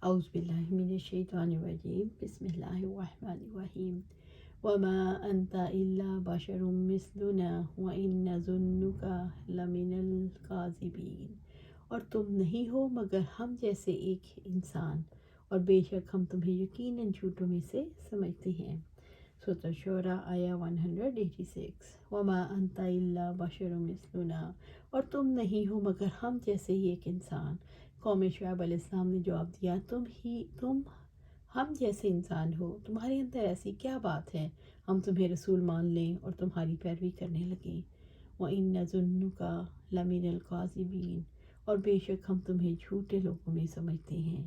اعوذ باللہ من الشیطان الرجیم، بسم اللہ الرحمن الرحیم۔ وما انت الا بشر مثلنا وان نظنک لمن الکاذبین، اور تم نہیں ہو مگر ہم جیسے ایک انسان، اور بے شک ہم تمہیں یقیناً جھوٹوں میں سے سمجھتے ہیں۔ سورۃ الشعراء آیہ 186۔ وما انت الا بشر مثلنا، اور تم نہیں ہو مگر ہم جیسے ہی ایک انسان۔ قوم شعیب علیہ السلام نے جواب دیا، تم ہم جیسے انسان ہو، تمہارے اندر ایسی کیا بات ہے ہم تمہیں رسول مان لیں اور تمہاری پیروی کرنے لگیں۔ وَإِنَّ ظُنُّكَ لَمِنَ الْكَاذِبِينَ، اور بے شک ہم تمہیں جھوٹے لوگوں میں سمجھتے ہیں،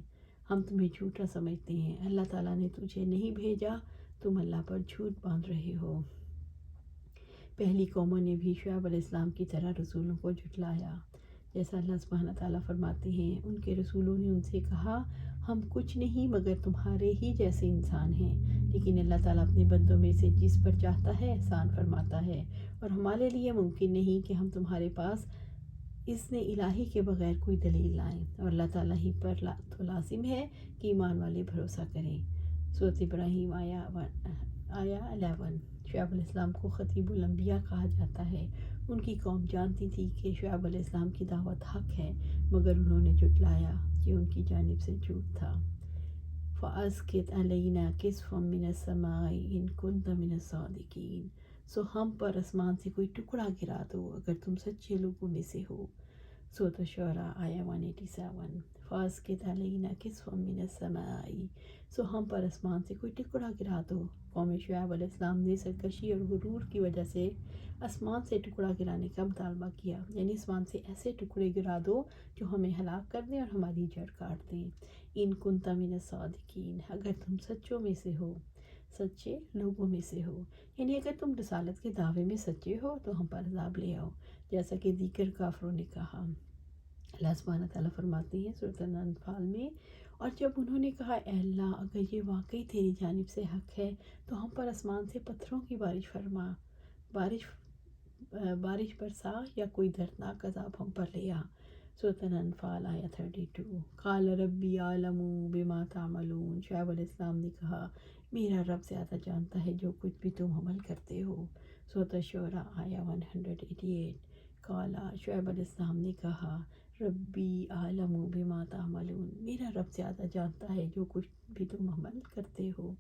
ہم تمہیں جھوٹا سمجھتے ہیں، اللہ تعالیٰ نے تجھے نہیں بھیجا، تم اللہ پر جھوٹ باندھ رہے ہو۔ پہلی قوموں نے بھی شعیب علیہ السلام کی طرح رسولوں کو جھٹلایا، جیسا اللہ سبحانہ تعالیٰ فرماتے ہیں، ان کے رسولوں نے ان سے کہا، ہم کچھ نہیں مگر تمہارے ہی جیسے انسان ہیں، لیکن اللہ تعالیٰ اپنے بندوں میں سے جس پر چاہتا ہے احسان فرماتا ہے، اور ہمارے لیے ممکن نہیں کہ ہم تمہارے پاس اذن الہی کے بغیر کوئی دلیل لائیں، اور اللہ تعالیٰ ہی پر تو لازم ہے کہ ایمان والے بھروسہ کریں۔ سورۃ ابراہیم آیہ 11۔ شعیب علیہ السلام کو خطیب الانبیاء کہا جاتا ہے۔ ان کی قوم جانتی تھی کہ شعیب علیہ السلام کی دعوت حق ہے، مگر انہوں نے جھٹلایا، یہ ان کی جانب سے جھوٹ تھا۔ فَأَسْقِطْ عَلَيْنَا كِسْفًا مِّنَ السَّمَاءِ إِن كُنتَ مِنَ الصَّادِقِينَ، سو ہم پر آسمان سے کوئی ٹکڑا گرا دو اگر تم سچے لوگوں میں سے ہو۔ سورۃ الشعراء آیہ 187۔ فَأَسْقِطْ عَلَيْنَا كِسْفًا مِّنَ السَّمَاءِ، سو ہم پر آسمان سے کوئی ٹکڑا گرا دو۔ قوم شعیب علیہ السلام نے سرکشی اور غرور کی وجہ سے آسمان سے ٹکڑا گرانے کا مطالبہ کیا، یعنی آسمان سے ایسے ٹکڑے گرا دو جو ہمیں ہلاک کر دیں اور ہماری جڑ کاٹ دیں۔ ان کنت من الصادقین، اگر تم سچوں میں سے ہو، سچے لوگوں میں سے ہو، یعنی اگر تم رسالت کے دعوے میں سچے ہو تو ہم پر عذاب لے آؤ، جیسا کہ دیگر کافروں نے کہا۔ اللہ سبحانہ تعالیٰ فرماتے ہیں سورۃ الانفال میں، اور جب انہوں نے کہا، اے اللہ اگر یہ واقعی تیری جانب سے حق ہے تو ہم پر آسمان سے پتھروں کی بارش فرما، بارش برسا یا کوئی دردناک عذاب ہم پر لے آ۔ سورۃ الانفال آیہ 32۔ قال ربی اعلم بما تعملون، شعیب علیہ السلام نے کہا، میرا رب زیادہ جانتا ہے جو کچھ بھی تم عمل کرتے ہو۔ سورۃ الشعراء آیہ 188۔ قال، شعیب علیہ السلام نے کہا، ربی اعلم بما تعملون، میرا رب زیادہ جانتا ہے جو کچھ بھی تم عمل کرتے ہو۔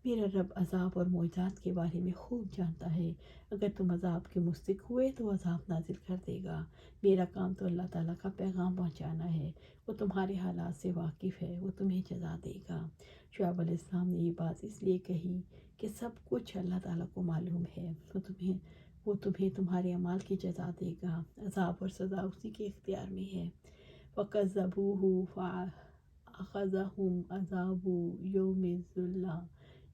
میرا رب عذاب اور معجزات کے بارے میں خوب جانتا ہے، اگر تم عذاب کے مستحق ہوئے تو عذاب نازل کر دے گا۔ میرا کام تو اللہ تعالیٰ کا پیغام پہنچانا ہے، وہ تمہارے حالات سے واقف ہے، وہ تمہیں جزا دے گا۔ شعیب علیہ السلام نے یہ بات اس لیے کہی کہ سب کچھ اللہ تعالیٰ کو معلوم ہے، وہ تمہیں تمہارے اعمال کی جزا دے گا، عذاب اور سزا اسی کے اختیار میں ہے۔ فَكَذَّبُوهُ فَأَخَذَهُمْ عَذَابُ يَوْمِ الظُّلَّةِ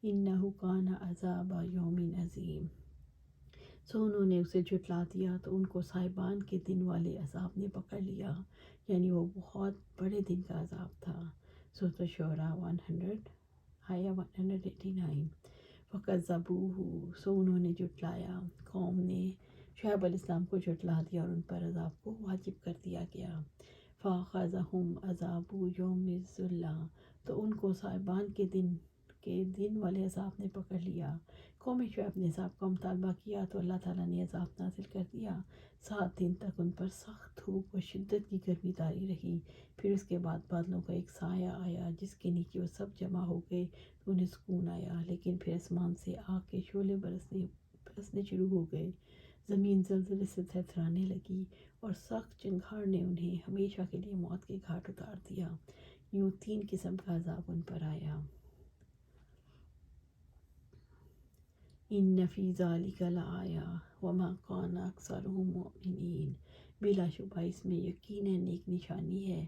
إِنَّهُ كَانَ عَذَابَ يَوْمٍ عَظِيمٍ، سو انہوں نے اسے جھٹلا دیا تو ان کو صاحبان کے دن والے عذاب نے پکڑ لیا، یعنی وہ بہت بڑے دن کا عذاب تھا۔ سورۃ الشعراء 100 آیہ 189۔ فَكَذَّبُوهُ، سو انہوں نے جھٹلایا، قوم نے شعیب علیہ السلام کو جھٹلا دیا اور ان پر عذاب کو واجب کر دیا گیا۔ فَأَخَذَهُمْ عَذَابُ يَوْمِ الظُّلَّةِ، تو ان کو صاحبان کے دن والے عذاب نے پکڑ لیا۔ قوم شعیب نے عذاب کا مطالبہ کیا تو اللہ تعالیٰ نے عذاب نازل کر دیا۔ 7 دن تک ان پر سخت دھوپ اور شدت کی گرمی طاری رہی، پھر اس کے بعد بادلوں کا ایک سایہ آیا جس کے نیچے وہ سب جمع ہو گئے تو انہیں سکون آیا، لیکن پھر آسمان سے آگ کے شعلے برسنے شروع ہو گئے، زمین زلزلے سے تھرتھرانے لگی اور سخت چنگھاڑ نے انہیں ہمیشہ کے لیے موت کے گھاٹ اتار دیا۔ یوں 3 قسم کا عذاب ان پر آیا۔ ان فی ذلک لآیہ وما کان اکثرهم مؤمنین، بلا شبہ اس میں یقیناً ایک نشانی ہے،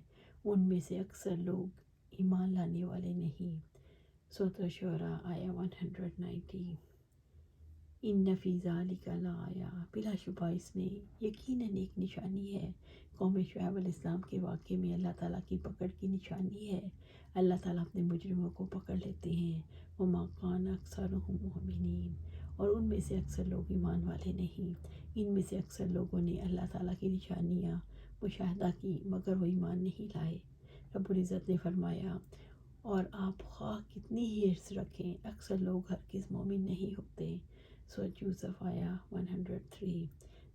ان میں سے اکثر لوگ ایمان لانے والے نہیں۔ سورۃ الشعراء آیہ 190۔ ان فی ذلک لآیہ، بلا شبہ اس میں یقیناً ایک نشانی ہے، قوم شعیب علیہ السلام کے واقعے میں اللہ تعالیٰ کی پکڑ کی نشانی ہے، اللہ تعالیٰ اپنے مجرموں کو پکڑ لیتے ہیں۔ وما کان اکثرهم مؤمنین، اور ان میں سے اکثر لوگ ایمان والے نہیں، ان میں سے اکثر لوگوں نے اللہ تعالیٰ کی نشانیاں مشاہدہ کی مگر وہ ایمان نہیں لائے۔ رب العزت نے فرمایا، اور آپ خواہ کتنی ہی حرص رکھیں اکثر لوگ ہرگز مومن نہیں ہوتے۔ سورۃ یوسف آیا 103۔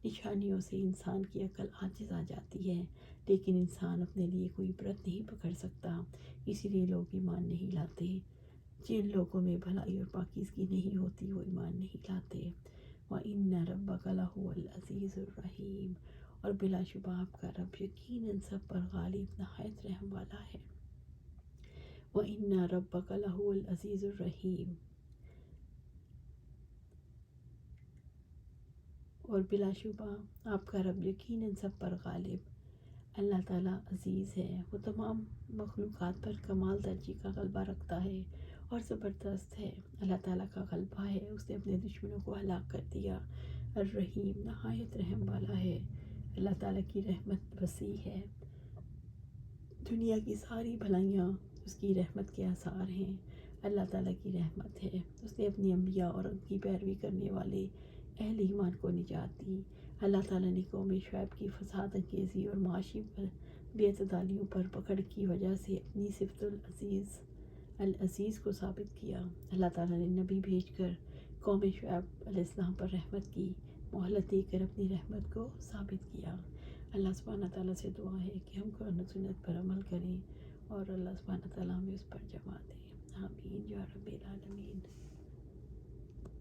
نشانیوں سے انسان کی عقل عاجز آ جاتی ہے، لیکن انسان اپنے لیے کوئی عبرت نہیں پکڑ سکتا، اسی لیے لوگ ایمان نہیں لاتے۔ جن لوگوں میں بھلائی اور پاکیزگی نہیں ہوتی وہ ایمان نہیں لاتے۔ وَإِنَّ رَبَّكَ لَهُوَ الْعَزِيزُ الرَّحِيمُ، اور بلا شبہ آپ کا رب یقیناً سب پر غالب نہایت رحم والا ہے۔ وَإِنَّ رَبَّكَ لَهُوَ الْعَزِيزُ الرَّحِيمُ، اور بلا شبہ آپ کا رب یقیناً سب پر غالب اللہ تعالیٰ عزیز ہے۔ وہ تمام مخلوقات پر کمال درجے کا غلبہ رکھتا ہے اور زبردست ہے۔ اللہ تعالیٰ کا غلبہ ہے، اس نے اپنے دشمنوں کو ہلاک کر دیا۔ الرحیم، نہایت رحم والا ہے۔ اللہ تعالیٰ کی رحمت وسیع ہے، دنیا کی ساری بھلائیاں اس کی رحمت کے آثار ہیں۔ اللہ تعالیٰ کی رحمت ہے، اس نے اپنی انبیاء اور ان کی پیروی کرنے والے اہل ایمان کو نجات دی۔ اللہ تعالیٰ نے قوم شعیب کی فساد انگیزی اور معاشی بے اعتدالیوں پر پکڑ کی وجہ سے اپنی صفت العزیز کو ثابت کیا۔ اللہ تعالیٰ نے نبی بھیج کر قوم شعیب علیہ السلام پر رحمت کی، مہلت دے کر اپنی رحمت کو ثابت کیا۔ اللہ سبحانہ تعالیٰ سے دعا ہے کہ ہم قرآن و سنت پر عمل کریں اور اللہ سبحانہ تعالیٰ ہمیں اس پر جمع دے۔ آمین یا رب العالمین۔